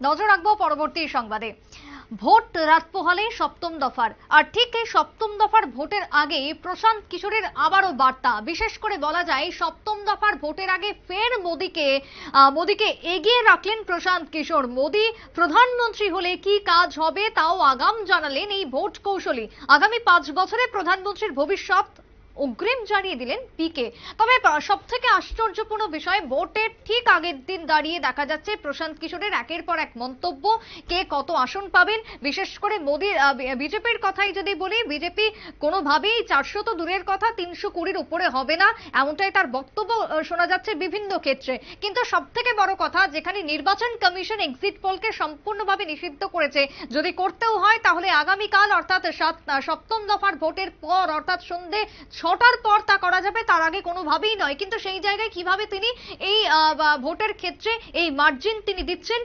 নজর রাখবো পরবর্তী সংবাদে। ভোট রাত পোহালে সপ্তম দফার, আর ঠিক এই সপ্তম দফার ভোটের আগে প্রশান্ত কিশোরের আবারও বার্তা। বিশেষ করে বলা যায় সপ্তম দফার ভোটের আগে ফের মোদীকে এগিয়ে রাখলেন প্রশান্ত কিশোর। মোদী প্রধানমন্ত্রী হলে কি কাজ হবে তাও আগাম জানালেন এই ভোট কৌশলী। আগামী 5 বছরে প্রধানমন্ত্রীর ভবিষ্যৎ অগ্রিম জানিয়ে দিলেন পিকে। তবে সব থেকে আশ্চর্যপূর্ণ বিষয়, ভোটের ঠিক আগের দিন দাঁড়িয়ে দেখা যাচ্ছে প্রশান্ত কিশোরের একের পর এক মন্তব্য, কে কত আসন পাবেন। বিশেষ করে মোদীর বিজেপির কথাই যদি বলি, বিজেপি কোনোভাবেই 400 তো দূরের কথা, 320-র উপরে হবে না, এমনটাই তার বক্তব্য শোনা যাচ্ছে বিভিন্ন ক্ষেত্রে। কিন্তু সব থেকে বড় কথা, যেখানে নির্বাচন কমিশন এক্সিট পোলকে সম্পূর্ণভাবে নিষিদ্ধ করেছে, যদি করতেও হয় তাহলে আগামীকাল অর্থাৎ সপ্তম দফার ভোটের পর অর্থাৎ সন্ধ্যে 6টার পর তা করা যাবে, তার আগে কোনোভাবেই নয়। কিন্তু সেই জায়গায় কিভাবে তিনি এই ভোটের ক্ষেত্রে এই মার্জিন তিনি দিচ্ছেন,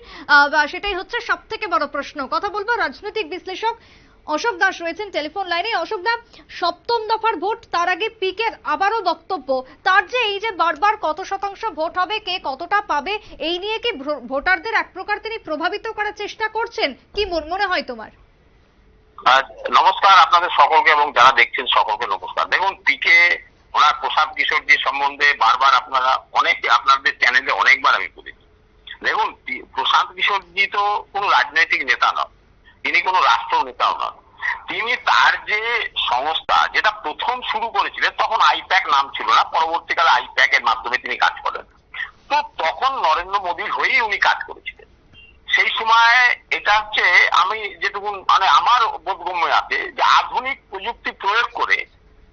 সেটাই হচ্ছে সব থেকে বড় প্রশ্ন। কথা বলবো রাজনৈতিক বিশ্লেষক অশোক দাস রয়েছেন টেলিফোন লাইনে। অশোক দা, সপ্তম দফার ভোট, তার আগে পিকের আবারও বক্তব্য, তার যে এই যে বারবার কত শতাংশ ভোট হবে, কে কতটা পাবে, এই নিয়ে কি ভোটারদের এক প্রকার তিনি প্রভাবিত করার চেষ্টা করছেন? কি মনে হয় তোমার? নমস্কার আপনাদের সকলকে এবং যারা দেখছেন সকলকে নমস্কার। দেখুন, পিকে ওনার প্রশান্ত কিশোরজি সম্বন্ধে বারবার আপনারা অনেকে আপনাদের চ্যানেলে অনেকবার আমি বলেছি। দেখুন, প্রশান্ত কিশোরজি তো কোনো রাজনৈতিক নেতা নন, তিনি কোনো রাষ্ট্র নেতাও নন। তিনি তার যে সংস্থা যেটা প্রথম শুরু করেছিলেন, তখন আইপ্যাক নাম ছিল না, পরবর্তীকালে আইপ্যাক এর মাধ্যমে তিনি কাজ করেন। তো তখন নরেন্দ্র মোদীর হয়েই উনি কাজ করেছিলেন। সেই সময় এটা হচ্ছে, আমি যেটুকু মানে আমার বোধগম্য আছে, যে আধুনিক প্রযুক্তি প্রয়োগ করে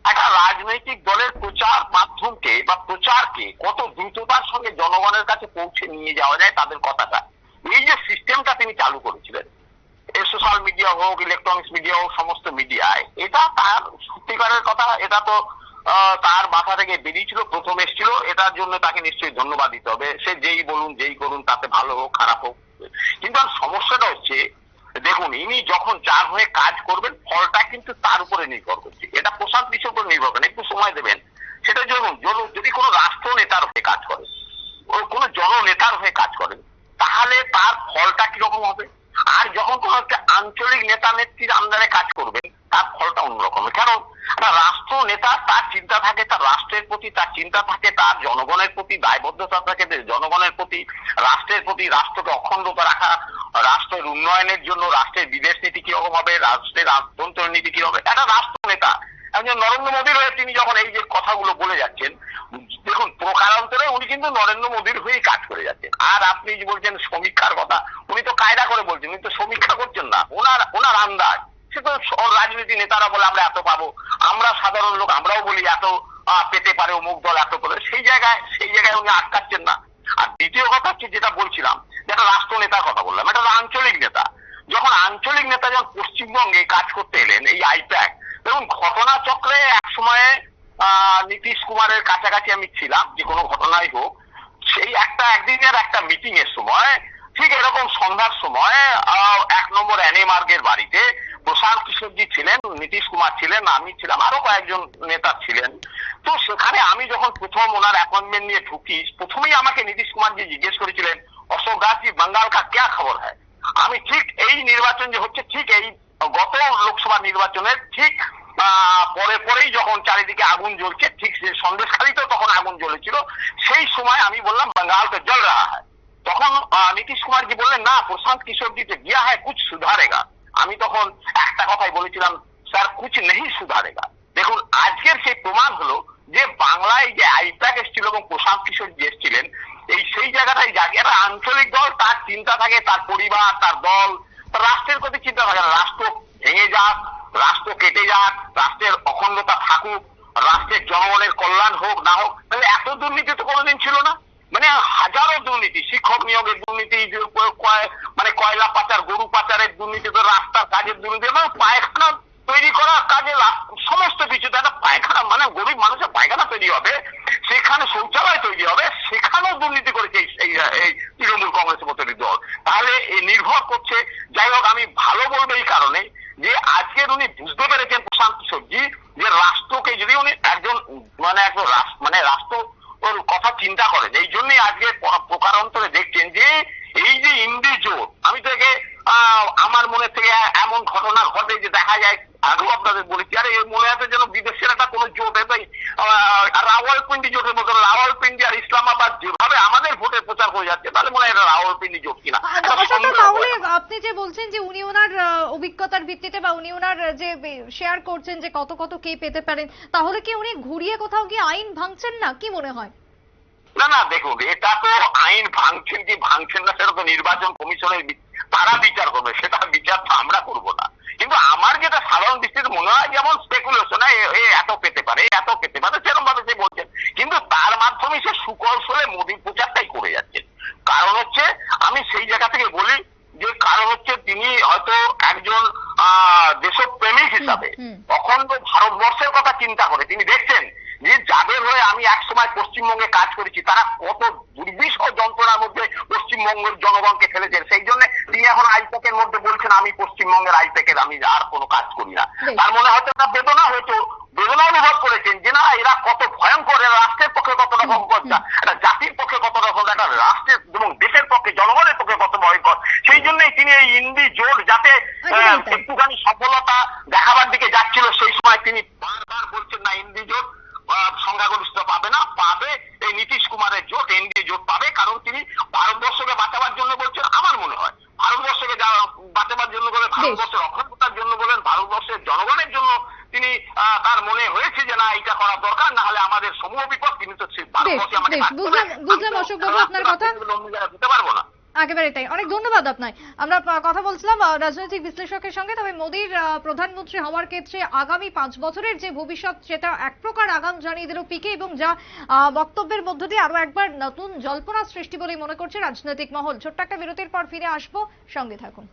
একটা রাজনৈতিক দলের প্রচার মাধ্যমকে বা প্রচারকে কত দ্রুততার সঙ্গে জনগণের কাছে পৌঁছে নিয়ে যাওয়া যায় তাদের কথাটা, এই যে সিস্টেমটা তিনি চালু করেছিলেন, সোশ্যাল মিডিয়া হোক, ইলেকট্রনিক্স মিডিয়া হোক, সমস্ত মিডিয়ায়, এটা তার সত্যিকারের কথা, এটা তো তার মাথা থেকে বেরিয়েছিল, প্রথম এসেছিল। এটার জন্য তাকে নিশ্চয়ই ধন্যবাদ দিতে হবে। সে যেই বলুন যেই করুন, তাতে ভালো হোক খারাপ হোক। কিন্তু আর সমস্যাটা হচ্ছে, দেখুন, ইনি যখন যার হয়ে কাজ করবেন, ফলটা কিন্তু তার উপরে নির্ভর করছে। এটা প্রশান্ত কিশোর উপর নির্ভর করেন, একটু সময় দেবেন। সেটা যদি কোনো রাষ্ট্র নেতার হয়ে কাজ করেন, কোনো জননেতার হয়ে কাজ করেন, তাহলে তার ফলটা কিরকম হবে। আর যখন কোনো একটা আঞ্চলিক নেতা নেত্রীর আন্ডারে কাজ করবেন, তার ফলটা অন্যরকম। কারণ একটা রাষ্ট্র নেতা, তার চিন্তা থাকে তার রাষ্ট্রের প্রতি, তার চিন্তা থাকে তার জনগণের প্রতি, দায়বদ্ধতা থাকে জনগণের প্রতি, রাষ্ট্রের প্রতি, রাষ্ট্রকে অখণ্ডতা রাখা, রাষ্ট্রের উন্নয়নের জন্য রাষ্ট্রের বিদেশ নীতি কিরকম হবে, রাষ্ট্রের আভ্যন্তরীণ নীতি কি হবে। একটা রাষ্ট্র নেতা একজন নরেন্দ্র মোদীর হয়ে তিনি যখন এই যে কথাগুলো বলে যাচ্ছেন, দেখুন, প্রকারান্তরে উনি কিন্তু নরেন্দ্র মোদীর হয়েই কাজ করে যাচ্ছেন। আর আপনি যে বলছেন সমীক্ষার কথা, উনি তো কায়দা করে বলছেন, উনি তো সমীক্ষা করছেন না, ওনার আন্দাজ। সে তো রাজনীতি নেতারা বলে আমরা এত পাবো, আমরা সাধারণ লোক আমরাও বলি এত পেতে পারে, অমুক দল এত করে, সেই জায়গায় উনি আটকাচ্ছেন না। আর দ্বিতীয় কথা হচ্ছে, যেটা বলছিলাম, যেটা রাষ্ট্র নেতার কথা বললাম, এটা আঞ্চলিক নেতা। যখন আঞ্চলিক নেতা যখন পশ্চিমবঙ্গে কাজ করতে এলেন, এই আইপ্যাক, দেখুন, ঘটনাচক্রে এক সময়ে নীতিশ কুমারের কাছাকাছি আমি ছিলাম, যে কোনো ঘটনাই হোক। সেই একদিনের একটা মিটিং এর সময়, ঠিক এরকম সন্ধ্যার সময়, 1 নম্বর অ্যানি মার্গের বাড়িতে প্রশান্ত কিশোরজি ছিলেন, নীতিশ কুমার ছিলেন, আমি ছিলাম, আরো কয়েকজন নেতা ছিলেন। তো সেখানে আমি যখন প্রথম ওনার অ্যাপয়েন্টমেন্ট নিয়ে ঢুকি, প্রথমেই আমাকে নীতিশ কুমারজি জিজ্ঞেস করেছিলেন, অশোক দাসজি, বাঙ্গাল কা ক্যা খবর হ্যায়। আমি ঠিক এই নির্বাচন যে হচ্ছে, ঠিক এই গত লোকসভা নির্বাচনের ঠিক পরেই যখন চারিদিকে আগুন জ্বলছে, ঠিক সন্দেশখালীতেও তখন আগুন জ্বলেছিল, সেই সময় আমি বললাম বাঙ্গাল তো জ্বল রাহা হ্যায়। তখন নীতিশ কুমারজি বললেন, না, প্রশান্ত কিশোরজি তো গিয়া হ্যায়, কুছ সুধারেগা। আমি তখন একটা কথাই বলেছিলাম, স্যার, কুছ নেই সুধারেগা। দেখুন, আজকের সেই প্রমাণ হলো যে বাংলায় যে আইপ্যাক এসেছিল এবং প্রশান্ত কিশোরজি এসেছিলেন, সেই জায়গাটাই জায়গা, একটা আঞ্চলিক দল, তার চিন্তা থাকে তার পরিবার, তার দল, তার রাষ্ট্রের প্রতি চিন্তা থাকে না। রাষ্ট্র ভেঙে যাক, রাষ্ট্র কেটে যাক, রাষ্ট্রের অখণ্ডতা থাকুক, রাষ্ট্রের জনগণের কল্যাণ হোক না হোক, তাহলে এত দুর্নীতি তো কোনোদিন ছিল না। মানে হাজারো দুর্নীতি, শিক্ষক নিয়োগের দুর্নীতি, মানে কয়লা পাচার, গরু পাচারের দুর্নীতি, তো রাস্তার কাজের দুর্নীতি, এবং পায়খানা তৈরি করার কাজে সমস্ত কিছু। একটা পায়খানা, মানে গরিব মানুষের পায়খানা তৈরি হবে, সেখানে শৌচালয় তৈরি হবে, সেখানেও দুর্নীতি করেছে এই তৃণমূল কংগ্রেসের মতো দল। তাহলে নির্ভর করছে। যাই হোক, আমি ভালো বলবো এই কারণে যে আজকের উনি বুঝতে পেরেছেন, প্রশান্ত কিশোরজি, যে রাষ্ট্রকে যদি উনি একজন রাষ্ট্র ওর কথা চিন্তা করেন, এই জন্যই আজকে প্রকারান্তরে দেখছেন যে এই যে ইন্ডি জোট, আমি ঘটনা ঘটে যে দেখা যায়, আগেও আপনাদের বলেছি, আরে মনে আছে যেন বিদেশের একটা কোনো জোট, এটাই রাওয়ালপিন্ডি জোটের মতো, রাওয়ালপিন্ডি আর ইসলামাবাদ যেভাবে আমাদের ভোটের প্রচার হয়ে যাচ্ছে, তাহলে মনে হয় এটা রাওয়ালপিন্ডি জোট কিনা। তাহলে আপনি যে বলছেন যে উনি ওনার অভিজ্ঞতার ভিত্তিতে বা উনি ওনার যে শেয়ার করছেন যে কত কত কে পেতে পারেন, তাহলে কি উনি ঘুরিয়ে কোথাও গিয়ে আইন ভাঙছেন না, কি মনে হয়? না না, দেখুন, এটা তো আইন ভাঙছেন কি ভাঙছেন না সেটা তো নির্বাচন কমিশনের তারা বিচার করবে, সেটা বিচার তো আমরা করবো না। কিন্তু আমার যেটা সাধারণ দৃষ্টিতে মনে হয়, যেমন স্পেকুলেশন, এত পেতে পারে এত পেতে পারে সেরকম ভাবে সে বলছেন, কিন্তু তার মাধ্যমে সে সুকৌশলে মোদী প্রচারটাই করে যাচ্ছেন। কারণ হচ্ছে, আমি সেই জায়গা থেকে বলি যে কারণ হচ্ছে তিনি হয়তো একজন দেশপ্রেমিক হিসাবে অখণ্ড ভারতবর্ষের কথা চিন্তা করে তিনি দেখছেন যে যাদের হয়ে আমি একসময় পশ্চিমবঙ্গে কাজ করেছি তারা কত দুর্বিষহ যন্ত্রণার মধ্যে পশ্চিমবঙ্গের জনগণকে ফেলেছেন, সেই জন্য তিনি এখন আইপ্যাকের মধ্যে বলছেন আমি পশ্চিমবঙ্গের আইপ্যাকের আমি আর কোনো কাজ করি না। তার মনে হয়তো একটা বেদনা অনুভব করেছেন যে না, এরা কত ভয়ঙ্কর, এরা রাষ্ট্রের পক্ষে কতটা ভয়ঙ্কর, একটা জাতির পক্ষে কতটা ভয়ঙ্কর, একটা রাষ্ট্রের এবং দেশের পক্ষে জনগণের পক্ষে কত ভয়ঙ্কর। সেই জন্যই তিনি এই ইন্ডি জোট যাতে একটুখানি সফলতা দেখাবার দিকে যাচ্ছিল, সেই সময় তিনি বারবার বলছেন না, ইন্ডি জোট সংখ্যাগরিষ্ঠতা পাবে না, পাবে এই নীতিশ কুমারের জোট, এনডিএ জোট পাবে। কারণ তিনি ভারতবর্ষকে বাঁচাবার জন্য বলছেন, আমার মনে হয় ভারতবর্ষকে বাঁচাবার জন্য বলে, ভারতবর্ষের অখণ্ডতার জন্য বলেন, ভারতবর্ষের জনগণের জন্য তিনি তার মনে হয়েছে যে না এটা করা দরকার, না হলে আমাদের সমূহ বিপদ। তিনি তো ভারতবর্ষে আমাকে বুঝলাম অশোক বাবু আপনার কথা, দিতে পারবো না। একেবারে তাই, অনেক ধন্যবাদ আপনার। আমরা কথা বলছিলাম রাজনৈতিক বিশ্লেষকের সঙ্গে। তবে মোদীর প্রধানমন্ত্রী হওয়ার ক্ষেত্রে আগামী 5 বছরের যে ভবিষ্যৎ, সেটা এক প্রকার আগাম জানিয়ে দিল পিকে, এবং যা বক্তব্যের মধ্য দিয়ে আরো একবার নতুন জল্পনা সৃষ্টি বলেই মনে করছে রাজনৈতিক মহল। ছোট্ট একটা বিরতির পর ফিরে আসবো, সঙ্গে থাকুন।